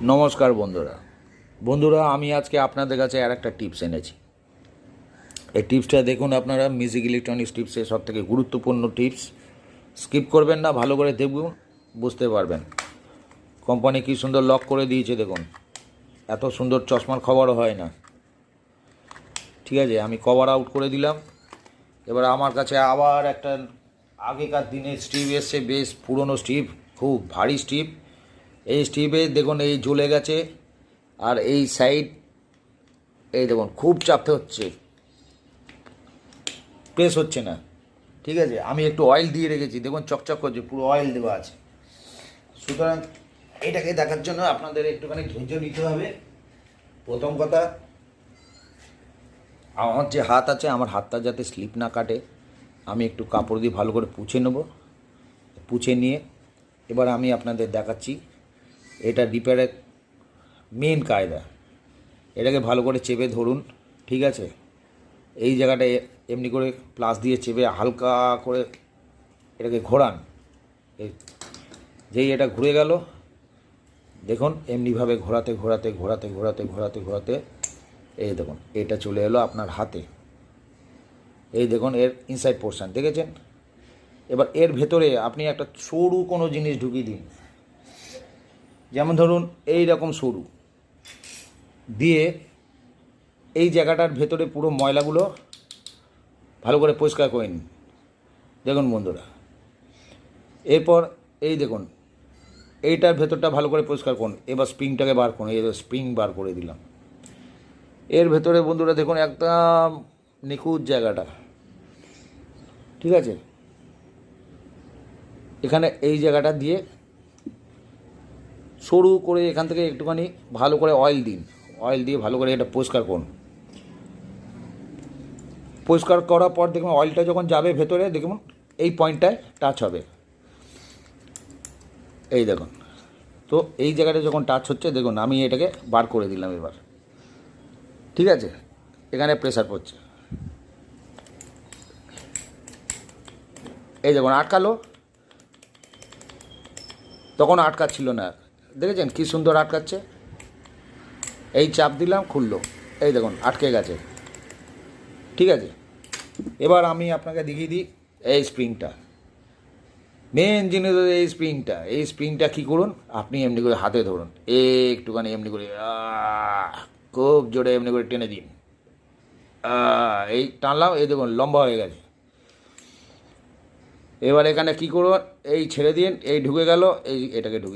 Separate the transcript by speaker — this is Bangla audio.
Speaker 1: নমস্কার বন্ধুরা আমি আজকে আপনাদের কাছে আর একটা টিপস এনেছি। এই টিপসটা দেখুন, আপনারা মিউজিক ইলেকট্রনিক্স টিপসের সব থেকে গুরুত্বপূর্ণ টিপস। স্কিপ করবেন না, ভালো করে দেখুন, বুঝতে পারবেন। কোম্পানি কী সুন্দর লক করে দিয়েছে দেখুন। এত সুন্দর চশমার খবরও হয় না। ঠিক আছে, আমি কভার আউট করে দিলাম। এবার আমার কাছে আবার একটা আগেকার দিনের স্টিভ এসছে, বেশ পুরনো স্টিভ, খুব ভারী স্টিভ। এই স্টিভে দেখুন এই জ্বলে গেছে, আর এই সাইড এই দেখুন খুব চাপতে হচ্ছে, প্রেস হচ্ছে না। ঠিক আছে, আমি একটু অয়েল দিয়ে রেখেছি, দেখুন চকচক করছে, পুরো অয়েল দেওয়া আছে। সুতরাং এটাকে দেখার জন্য আপনাদের একটুখানি ধৈর্য নিতে হবে। প্রথম কথা, আমার যে হাত আছে, আমার হাতটা যাতে স্লিপ না কাটে, আমি একটু কাপড় দিয়ে ভালো করে পুছে নেব। পুছে নিয়ে এবার আমি আপনাদের দেখাচ্ছি এটা রিপেয়ারের মেন কায়দা। এটাকে ভালো করে চেপে ধরুন। ঠিক আছে, এই জায়গাটায় এমনি করে প্লাস দিয়ে চেপে হালকা করে এটাকে ঘোরান। যেই এটা ঘুরে গেল, দেখুন এমনিভাবে ঘোরাতে ঘোরাতে ঘোরাতে ঘোরাতে ঘোরাতে ঘোরাতে এই দেখুন এটা চলে এলো আপনার হাতে। এই দেখুন এর ইনসাইড পোর্শন দেখেছেন। এবার এর ভেতরে আপনি একটা সরু কোনো জিনিস ঢুকিয়ে দিন, যেমন ধরুন এই রকম সরু দিয়ে এই জায়গাটার ভেতরে পুরো ময়লাগুলো ভালো করে পরিষ্কার করে নিন। দেখুন বন্ধুরা, এরপর এই দেখুন এইটার ভেতরটা ভালো করে পরিষ্কার করুন। এবার স্প্রিংটাকে বার করুন, এই স্প্রিং বার করে দিলাম। এর ভেতরে বন্ধুরা দেখুন একদম নিখুঁত জায়গাটা। ঠিক আছে, এখানে এই জায়গাটা দিয়ে সরু করে এখান থেকে একটুখানি ভালো করে অয়েল দিন। অয়েল দিয়ে ভালো করে এটা পরিষ্কার করুন। পরিষ্কার করার পর দেখুন অয়েলটা যখন যাবে ভেতরে, দেখুন এই পয়েন্টটায় টাচ হবে। এই দেখুন, তো এই জায়গাটা যখন টাচ হচ্ছে দেখুন আমি এটাকে বার করে দিলাম এবার। ঠিক আছে, এখানে প্রেসার পড়ছে, এই দেখুন আটকালো, তখন আটকাচ্ছিল না। দেখেছেন কী সুন্দর আটকাচ্ছে। এই চাপ দিলাম, খুললো, এই দেখুন আটকে গেছে। ঠিক আছে, এবার আমি আপনাকে দেখিয়ে দিই এই স্প্রিংটা। মেন জিনিস হচ্ছে এই স্প্রিংটা কী করুন, আপনি এমনি করে হাতে ধরুন, একটুখানি এমনি করে খুব জোরে এমনি করে টেনে দিন। এই টানলাম, এই দেখুন লম্বা হয়ে গেছে। এবার এখানে কী করুন, এই ছেড়ে দিন, এই ঢুকে গেল, এই এটাকে ঢুকে